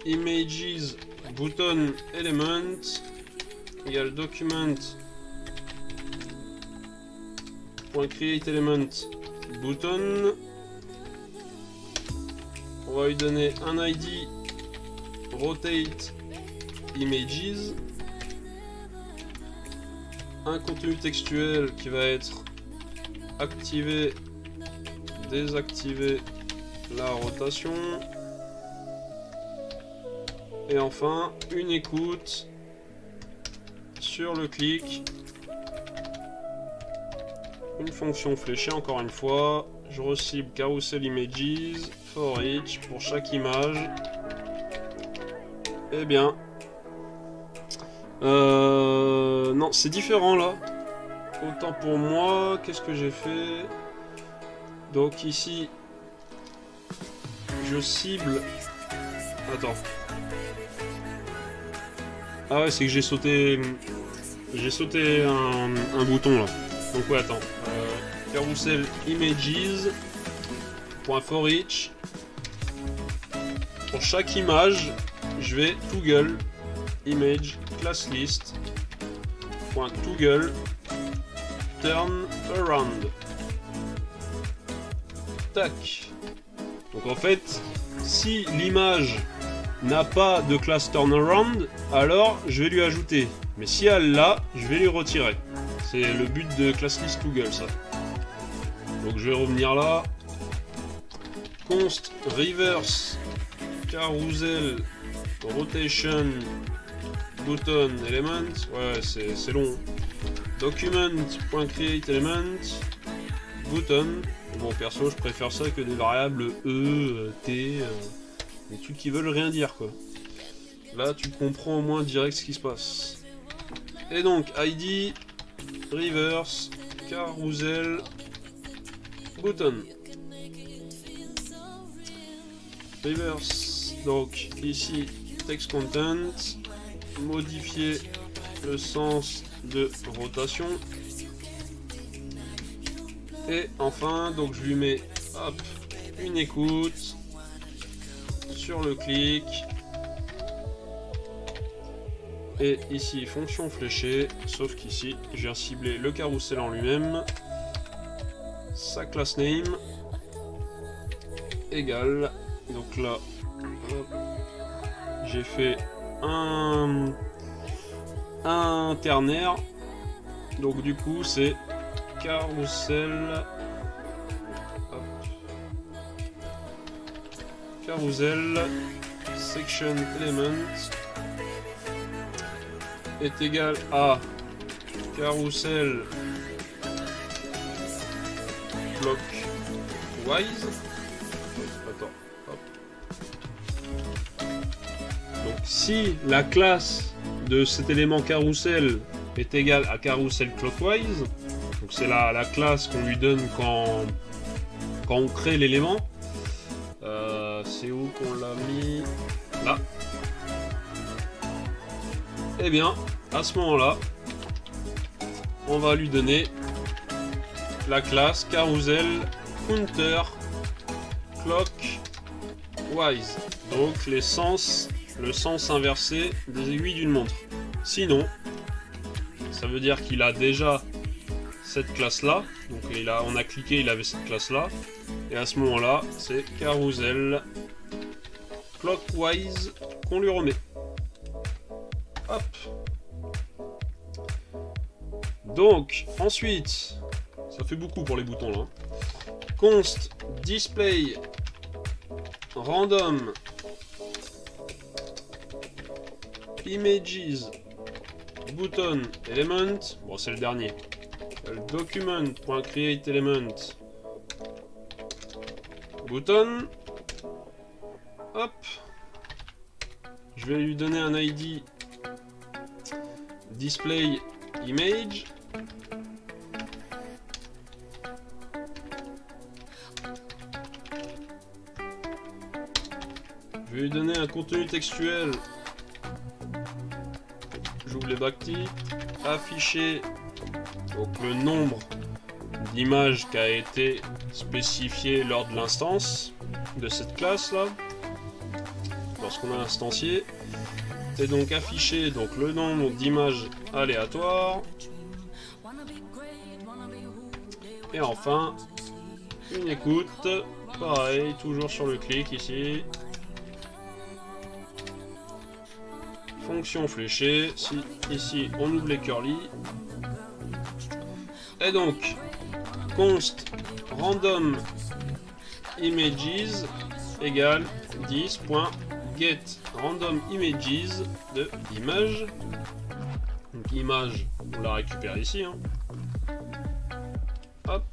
images button element égale document .createElement button. On va lui donner un ID rotate images, un contenu textuel qui va être activer, désactiver la rotation, et enfin une écoute sur le clic. Une fonction fléchée encore une fois, je recible carousel images for each pour chaque image. Eh bien, non, c'est différent là. Autant pour moi, qu'est-ce que j'ai fait? Donc ici, je cible. Attends. Ah ouais, c'est que j'ai sauté un bouton là. Donc ouais, attends. Carousel images .for each. Pour chaque image, je vais toggle image class list .toggle turn around. Tac. Donc en fait, si l'image n'a pas de classe turnaround, alors je vais lui ajouter. Mais si elle l'a, je vais lui retirer. C'est le but de ClassList Toggle, ça. Donc je vais revenir là. Const reverse carousel rotation button element. Ouais, c'est long. Document.createElement button. Bon, perso, je préfère ça que des variables E, T, des trucs qui veulent rien dire, quoi. Là, tu comprends au moins direct ce qui se passe. Et donc, ID, reverse, carousel, button. Reverse, donc ici, text content, modifier le sens de rotation. Et enfin, donc je lui mets hop, une écoute sur le clic. Et ici, fonction fléchée, sauf qu'ici, j'ai ciblé le carrousel en lui-même. Sa class name égale, donc là, j'ai fait un ternaire, donc du coup c'est carousel, carousel section element est égal à carousel clockwise. Attends, hop. Donc si la classe de cet élément carousel est égale à carousel clockwise, donc c'est la classe qu'on lui donne quand on crée l'élément. C'est où qu'on l'a mis? Là. Et bien, à ce moment-là, on va lui donner la classe carousel counter clockwise. Donc le sens inversé des aiguilles d'une montre. Sinon, ça veut dire qu'il a déjà cette classe-là. Donc on a cliqué, il avait cette classe-là. Et à ce moment-là, c'est carousel clockwise qu'on lui remet. Hop. Donc, ensuite, ça fait beaucoup pour les boutons là. Const display random images button element. Bon, c'est le dernier. Document.create element button. Hop. Je vais lui donner un ID display image. Je vais lui donner un contenu textuel. J'ouvre les backtips. Afficher donc le nombre d'images qui a été spécifié lors de l'instance de cette classe là. Lorsqu'on a instancié. Et donc afficher donc le nombre d'images aléatoires. Et enfin une écoute. Pareil, toujours sur le clic ici. Fonction fléchée. Si ici on ouvre les curly. Et donc const random images égale 10.get random images de image. Donc image, on la récupère ici. Hein. Hop.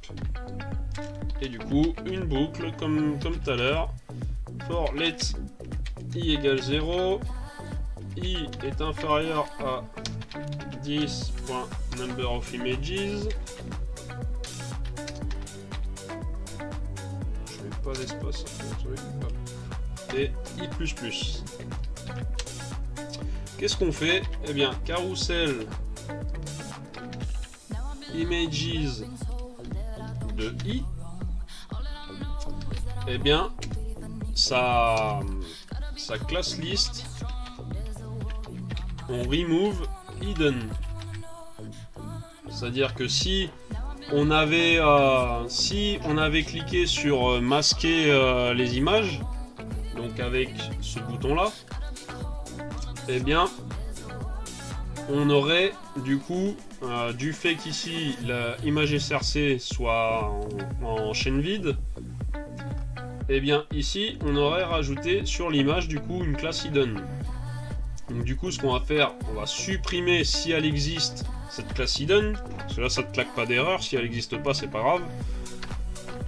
Et du coup, une boucle comme tout à l'heure. For let i égale 0. I est inférieur à 10.number of images. Je mets pas d'espace. Et i++. Qu'est-ce qu'on fait? Eh bien, carousel images de i. Eh bien, sa class list, on remove hidden. C'est-à-dire que si on avait cliqué sur masquer les images, donc avec ce bouton là, eh bien on aurait du coup du fait qu'ici l'image SRC soit en chaîne vide, eh bien ici on aurait rajouté sur l'image du coup une classe hidden. Donc du coup ce qu'on va faire, on va supprimer si elle existe cette classe hidden, parce que là ça ne claque pas d'erreur, si elle n'existe pas c'est pas grave.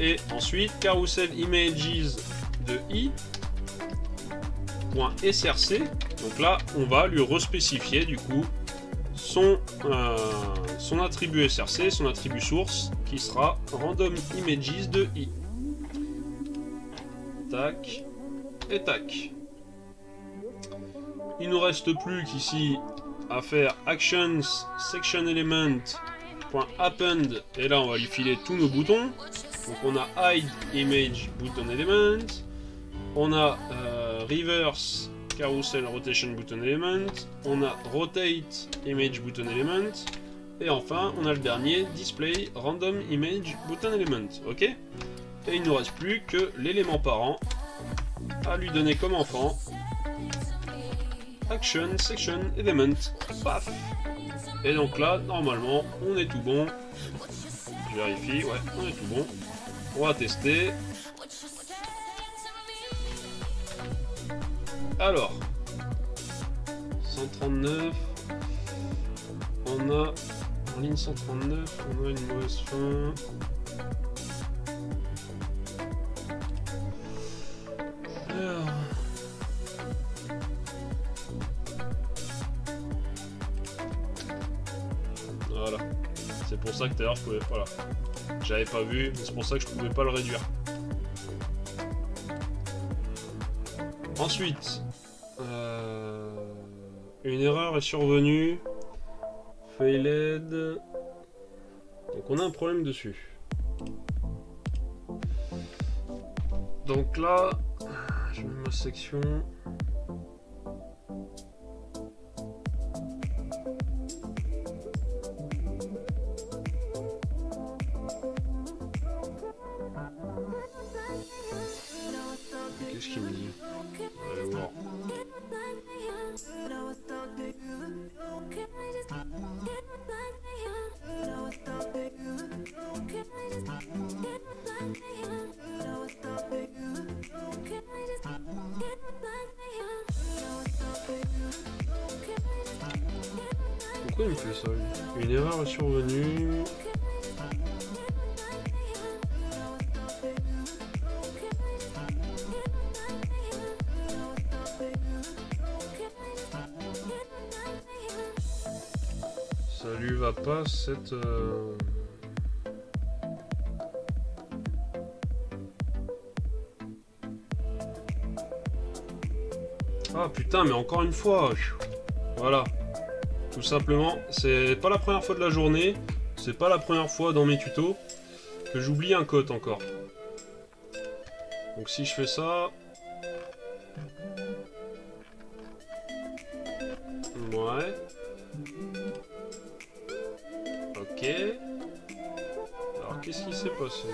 Et ensuite, carousel images de i. .src. Donc là, on va lui respécifier du coup son attribut src, son attribut source, qui sera random images de i. Tac et tac. Il nous reste plus qu'ici à faire actions section element .append, et là on va lui filer tous nos boutons. Donc on a hide image button element, on a reverse carousel rotation button element, on a rotate image button element, et enfin on a le dernier display random image button element. Ok. Et il ne nous reste plus que l'élément parent à lui donner comme enfant action section element. Paf. Et donc là normalement on est tout bon. Je vérifie, ouais, on est tout bon. On va tester. Alors, 139. On a en ligne 139, on a une mauvaise fin. Alors. Voilà. C'est pour ça que tout à l'heure je pouvais. Voilà. J'avais pas vu, c'est pour ça que je pouvais pas le réduire. Ensuite, une erreur est survenue. Failed. Donc on a un problème dessus. Donc là, je mets ma section. Qu'est-ce qu'il me dit? Allez voir. Pourquoi il me fait ça? Une erreur est survenue. Ça lui va pas cette... Ah putain, mais encore une fois. Voilà. Tout simplement, c'est pas la première fois de la journée, c'est pas la première fois dans mes tutos que j'oublie un code encore. Donc si je fais ça... Ouais. Ok. Alors qu'est-ce qui s'est passé?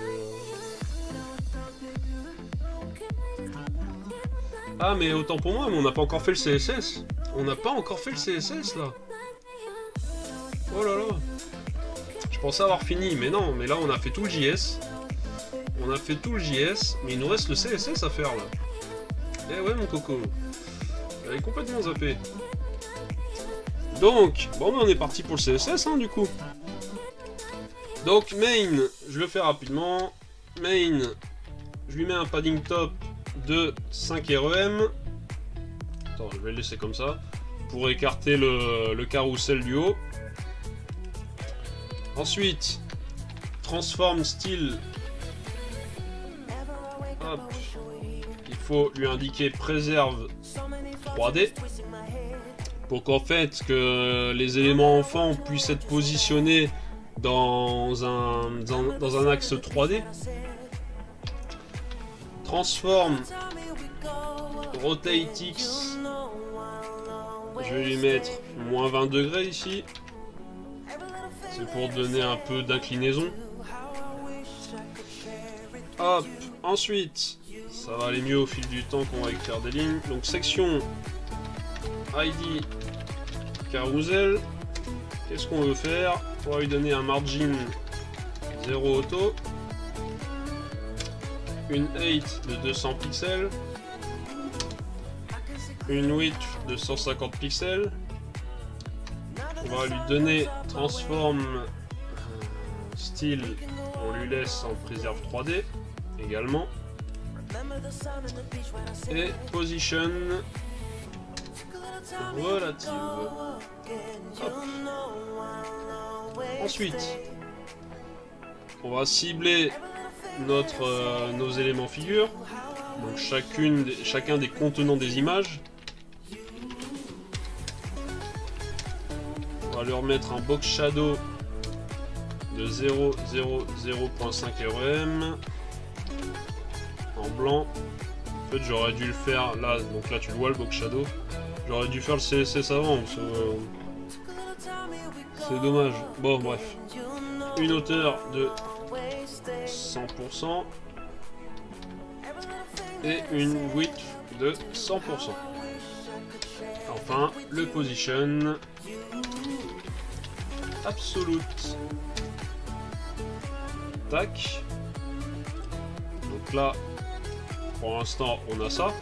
Ah mais autant pour moi, mais on n'a pas encore fait le CSS. On n'a pas encore fait le CSS là. Oh là là. Je pensais avoir fini, mais non, mais là on a fait tout le JS. On a fait tout le JS, mais il nous reste le CSS à faire là. Eh ouais mon coco. Elle est complètement zappée. Donc, bon ben on est parti pour le CSS hein, du coup. Donc main, je le fais rapidement. Main, je lui mets un padding top de 5 REM. Attends, je vais le laisser comme ça. Pour écarter le carrousel du haut. Ensuite, transform style. Hop. Il faut lui indiquer préserve 3D. Pour qu'en fait, que les éléments enfants puissent être positionnés dans un axe 3D. Transform rotate X. Je vais lui mettre moins 20 degrés ici. C'est pour donner un peu d'inclinaison. Hop, ensuite, ça va aller mieux au fil du temps qu'on va écrire des lignes. Donc section ID carousel. Qu'est-ce qu'on veut faire? On va lui donner un margin 0 auto. Une height de 200 pixels. Une width de 150 pixels. On va lui donner transform Style, on lui laisse en préserve 3D également. Et position relative. Hop. Ensuite, on va cibler nos éléments figures. Donc chacun des contenants des images. On va leur mettre un box shadow de 0,0,0.5 rem en blanc. En fait, j'aurais dû le faire là. Donc là, tu le vois le box shadow. J'aurais dû faire le CSS avant. C'est dommage. Bon, bref. Une hauteur de 100% et une width de 100%. Enfin, le position absolute. Tac. Donc là, pour l'instant, on a ça.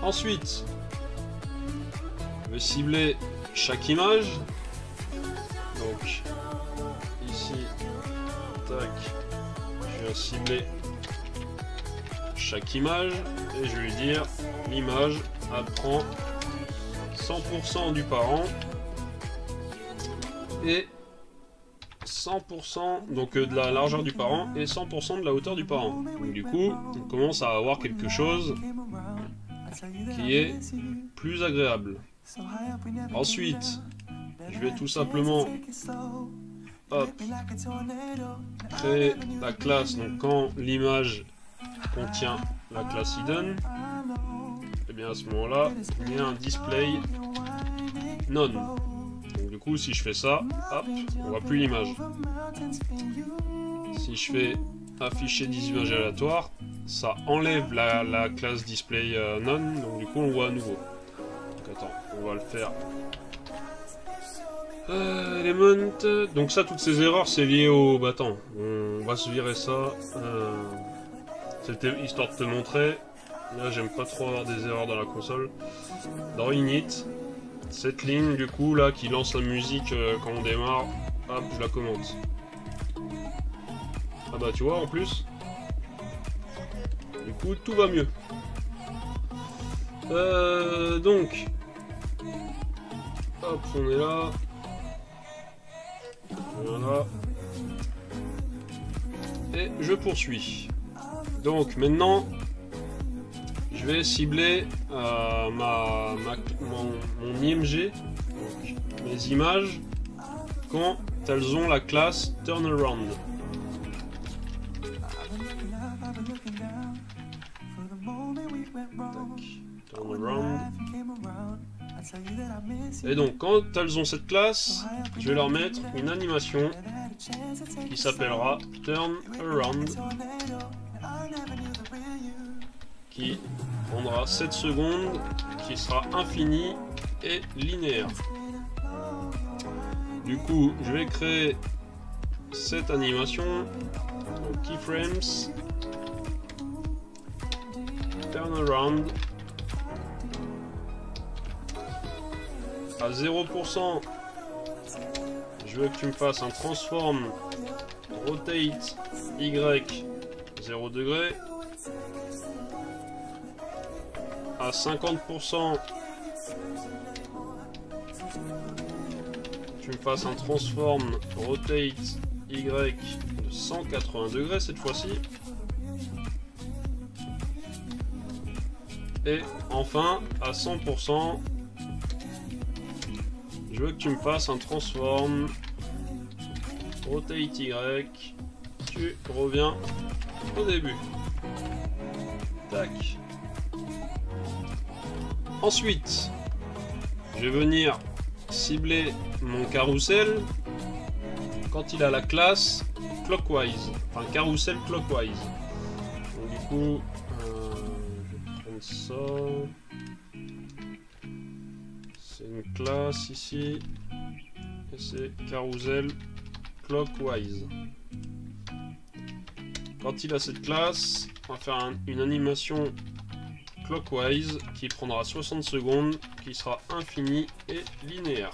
Ensuite, je vais cibler chaque image. Donc, ici, tac, je viens cibler chaque image et je vais lui dire l'image elle prend 100% du parent et 100% donc de la largeur du parent et 100% de la hauteur du parent. Donc du coup, on commence à avoir quelque chose qui est plus agréable. Ensuite, je vais tout simplement créer la classe. Donc quand l'image contient la classe hidden, et bien à ce moment-là, il y a un display none. Donc du coup, si je fais ça, hop, on voit plus l'image. Si je fais afficher des images aléatoires, ça enlève la classe display none. Donc du coup, on voit à nouveau. Donc attends, on va le faire. Element. Donc ça, toutes ces erreurs, c'est lié au... Bah attends, on va se virer ça. C'était histoire de te montrer. Là, j'aime pas trop avoir des erreurs dans la console. Dans Init, cette ligne, du coup, là, qui lance la musique quand on démarre, hop, je la commente. Ah bah, tu vois, en plus. Du coup, tout va mieux. Donc... Hop, on est là. Voilà. Et je poursuis. Donc maintenant, je vais cibler mon IMG, donc mes images, quand elles ont la classe turnaround. Turnaround. Et donc quand elles ont cette classe, je vais leur mettre une animation qui s'appellera Turn Around, qui prendra 7 secondes, qui sera infinie et linéaire. Du coup, je vais créer cette animation, donc keyframes, turnaround, à 0%, je veux que tu me fasses un transform rotate Y 0 degré. À 50%, tu me fasses un transform rotate Y de 180 degrés cette fois-ci. Et enfin, à 100%, je veux que tu me fasses un transform rotate Y. Tu reviens au début. Tac. Ensuite, je vais venir cibler mon carrousel quand il a la classe clockwise, enfin carrousel clockwise. Donc du coup, je vais prendre ça. C'est une classe ici et c'est carousel clockwise. Quand il a cette classe, on va faire une animation clockwise qui prendra 60 secondes, qui sera infinie et linéaire.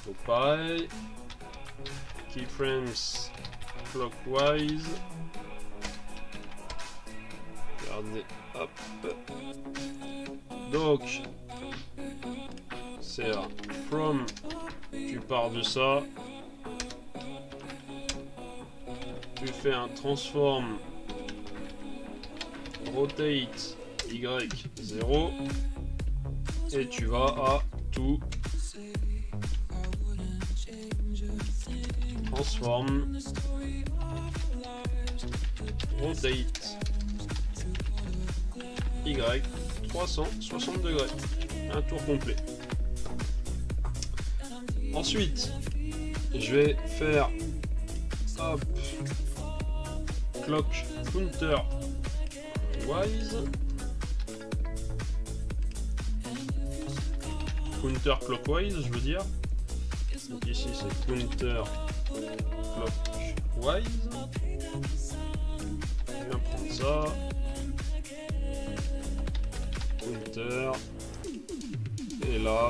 Donc pareil, keyframes clockwise. Regardez, hop. Donc, c'est from, tu pars de ça. Tu fais un transform rotate y0 et tu vas à tout transform rotate y 360 degrés, un tour complet. Ensuite je vais faire hop, clock counter wise, counter clockwise je veux dire. Donc ici c'est counter clockwise. Je viens prendre ça, counter, et là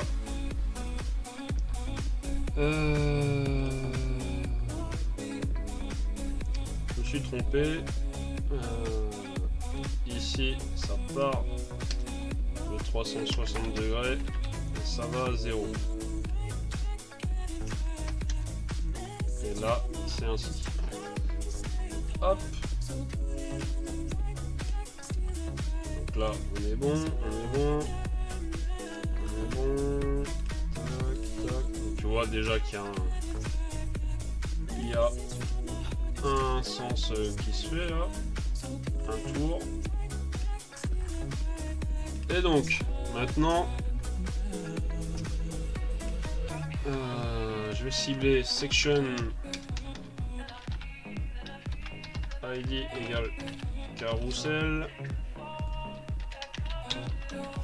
je me suis trompé. Ici ça part de 360 degrés et ça va à 0. Et là c'est ainsi. Hop. Donc là on est bon, on est bon. On est bon. Tac, tac. Donc, tu vois déjà qu'il y a un sens qui se fait là. Un tour. Et donc maintenant je vais cibler section ID égale carousel,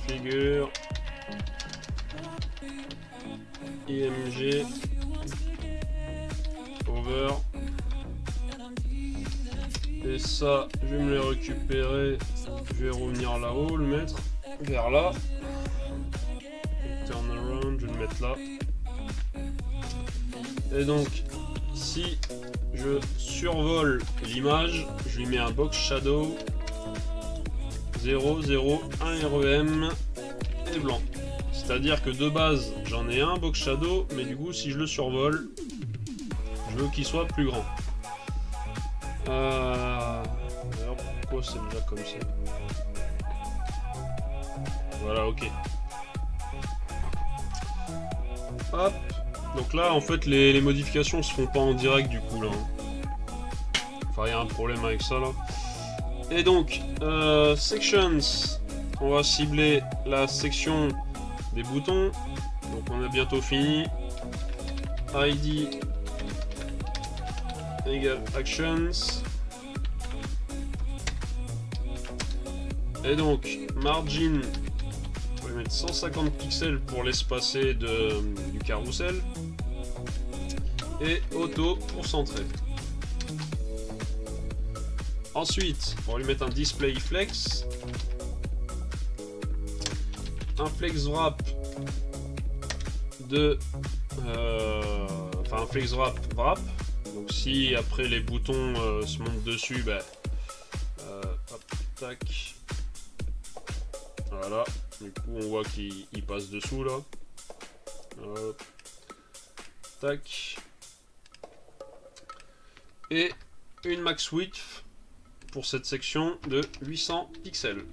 figure IMG over, et ça je vais me les récupérer, je vais revenir là-haut, le mettre vers là, turn around, je vais le mettre là. Et donc si je survole l'image, je lui mets un box shadow 0, 0, 1 REM et blanc. C'est-à-dire que de base j'en ai un box shadow, mais du coup si je le survole, je veux qu'il soit plus grand. Alors pourquoi c'est déjà comme ça? Voilà, ok. Hop. Donc là, en fait, les modifications se font pas en direct du coup là. Enfin, il y a un problème avec ça là. Et donc, sections, on va cibler la section des boutons. Donc on a bientôt fini. ID égale actions. Et donc, margin, on va mettre 150 pixels pour l'espacer du carrousel. Et auto pour centrer. Ensuite, on va lui mettre un display flex. Un flex wrap de... enfin, un flex wrap. Donc si après les boutons se montent dessus, bah, hop, tac. Voilà. Du coup, on voit qu'il passe dessous là. Hop. Tac. Et une max width pour cette section de 800 pixels.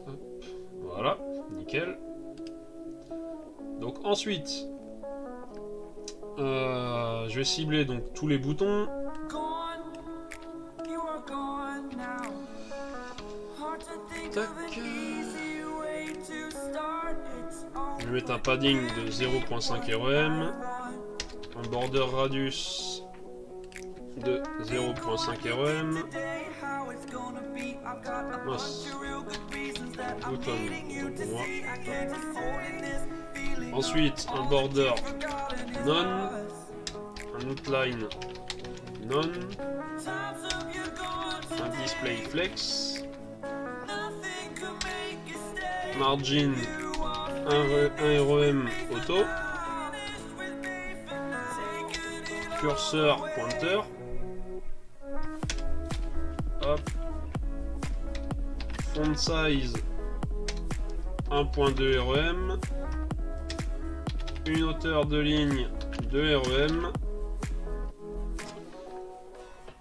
Hop. Voilà, nickel. Donc ensuite, je vais cibler donc tous les boutons. Tac. Je vais mettre un padding de 0.5 REM, un border radius de 0.5 REM, ensuite un border non, un outline non, un display flex, margin un REM auto. Curseur pointeur. Hop. Font size 1.2 REM. Une hauteur de ligne de REM.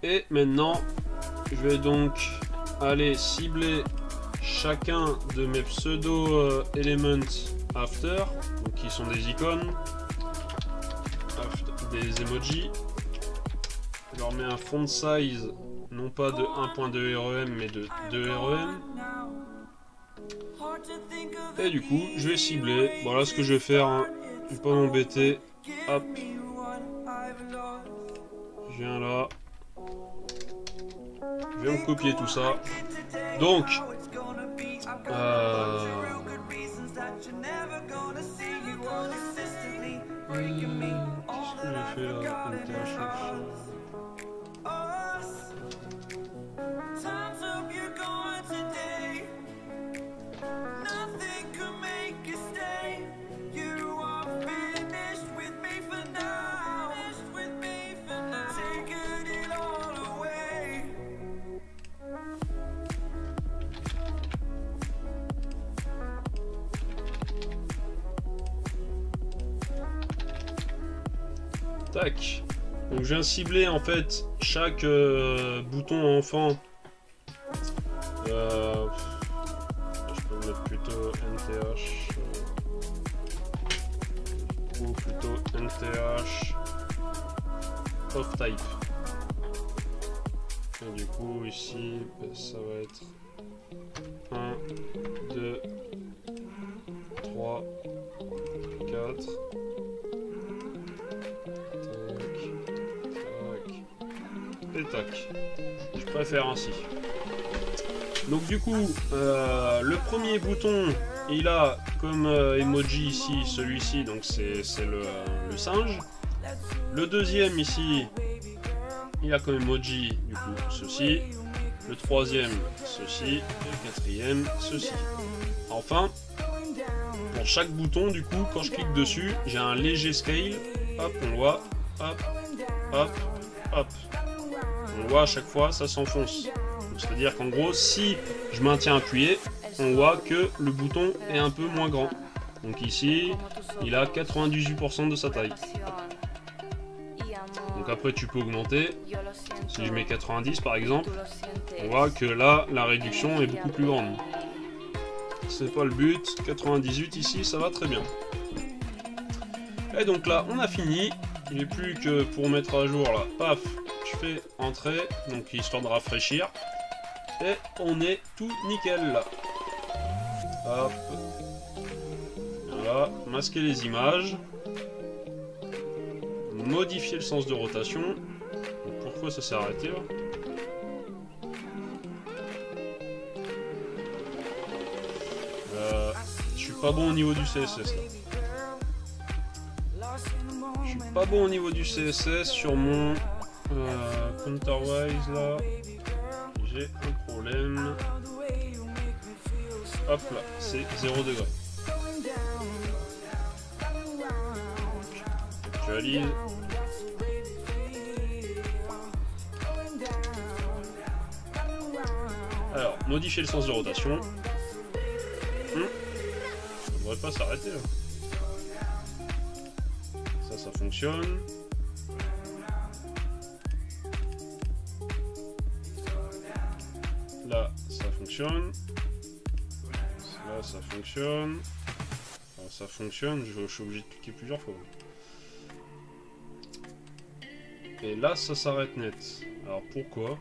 Et maintenant, je vais donc aller cibler chacun de mes pseudo elements after, donc qui sont des icônes, des emojis. Je leur mets un font size non pas de 1.2 REM mais de 2 REM. Et du coup, je vais cibler. Voilà ce que je vais faire. Hein. Je vais pas m'embêter. Hop. Je viens là. Je vais en copier tout ça. Donc. Qu'est-ce que j'ai fait là? Tac. Donc je viens cibler en fait chaque bouton enfant. Je peux mettre plutôt NTH ou plutôt NTH of type. Et du coup ici ça va être 1, 2, 3, 4. Et tac. Je préfère ainsi. Donc du coup, le premier bouton, il a comme emoji ici, celui-ci, donc c'est le singe. Le deuxième ici, il a comme emoji du coup ceci. Le troisième, ceci. Et le quatrième, ceci. Enfin, pour chaque bouton, du coup, quand je clique dessus, j'ai un léger scale. Hop, on voit. Hop, hop, hop. On voit à chaque fois, ça s'enfonce. C'est-à-dire qu'en gros, si je maintiens appuyé, on voit que le bouton est un peu moins grand. Donc ici, il a 98% de sa taille. Donc après, tu peux augmenter. Si je mets 90 par exemple, on voit que là, la réduction est beaucoup plus grande. C'est pas le but. 98 ici, ça va très bien. Et donc là, on a fini. Il n'est plus que pour mettre à jour là. Paf, je fais entrer, donc histoire de rafraîchir. Et on est tout nickel là. Hop. Voilà, masquer les images. Modifier le sens de rotation. Donc pourquoi ça s'est arrêté là? Je suis pas bon au niveau du CSS là. Je suis pas bon au niveau du CSS sur mon counterwise là. J'ai un problème. Hop là, c'est 0 degré. Actualise. Alors, modifier le sens de rotation. Ça devrait pas s'arrêter là. Ça fonctionne. Là, ça fonctionne. Là, ça fonctionne. Alors, ça fonctionne, je suis obligé de cliquer plusieurs fois. Et là, ça s'arrête net. Alors, pourquoi?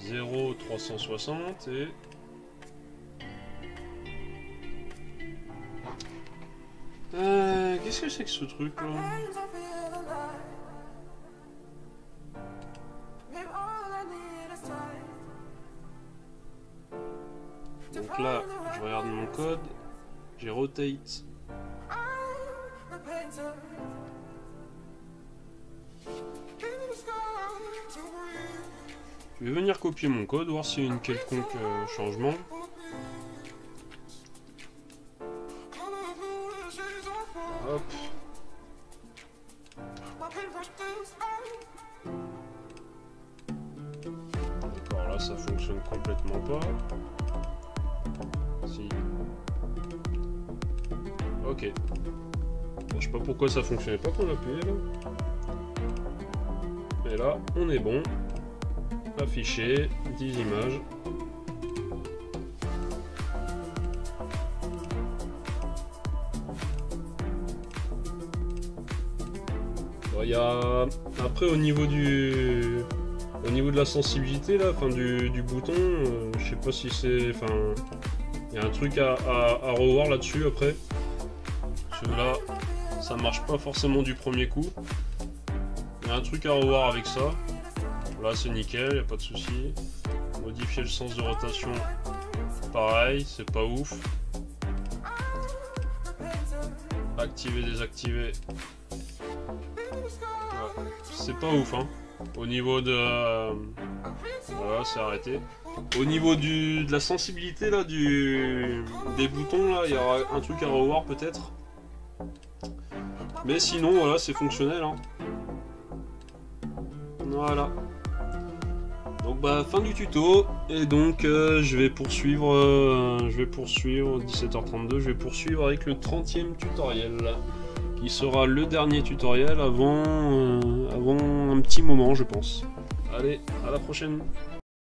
0,360 et... qu'est-ce que c'est que ce truc là? Donc là, je regarde mon code, j'ai rotate. Je vais venir copier mon code, voir s'il y a une quelconque changement. Hop. D'accord, là ça fonctionne complètement pas. Si. Ok. Bon, je sais pas pourquoi ça fonctionnait pas quand on appuyait là. Mais là, on est bon. Afficher, 10 images. Bon, y a... Après au niveau de la sensibilité là, enfin du bouton, je sais pas si c'est, enfin, il y a un truc à revoir là-dessus après. Parce que là, ça marche pas forcément du premier coup. Il y a un truc à revoir avec ça. Là c'est nickel, y a pas de souci. Modifier le sens de rotation, pareil, c'est pas ouf. Activer, désactiver. Ouais, c'est pas ouf hein. Au niveau de... voilà, c'est arrêté. Au niveau de la sensibilité là, des boutons là, il y aura un truc à revoir peut-être. Mais sinon voilà, c'est fonctionnel hein. Voilà. Donc bah fin du tuto, et donc je vais poursuivre 17h32, je vais poursuivre avec le 30e tutoriel, qui sera le dernier tutoriel avant un petit moment je pense. Allez, à la prochaine.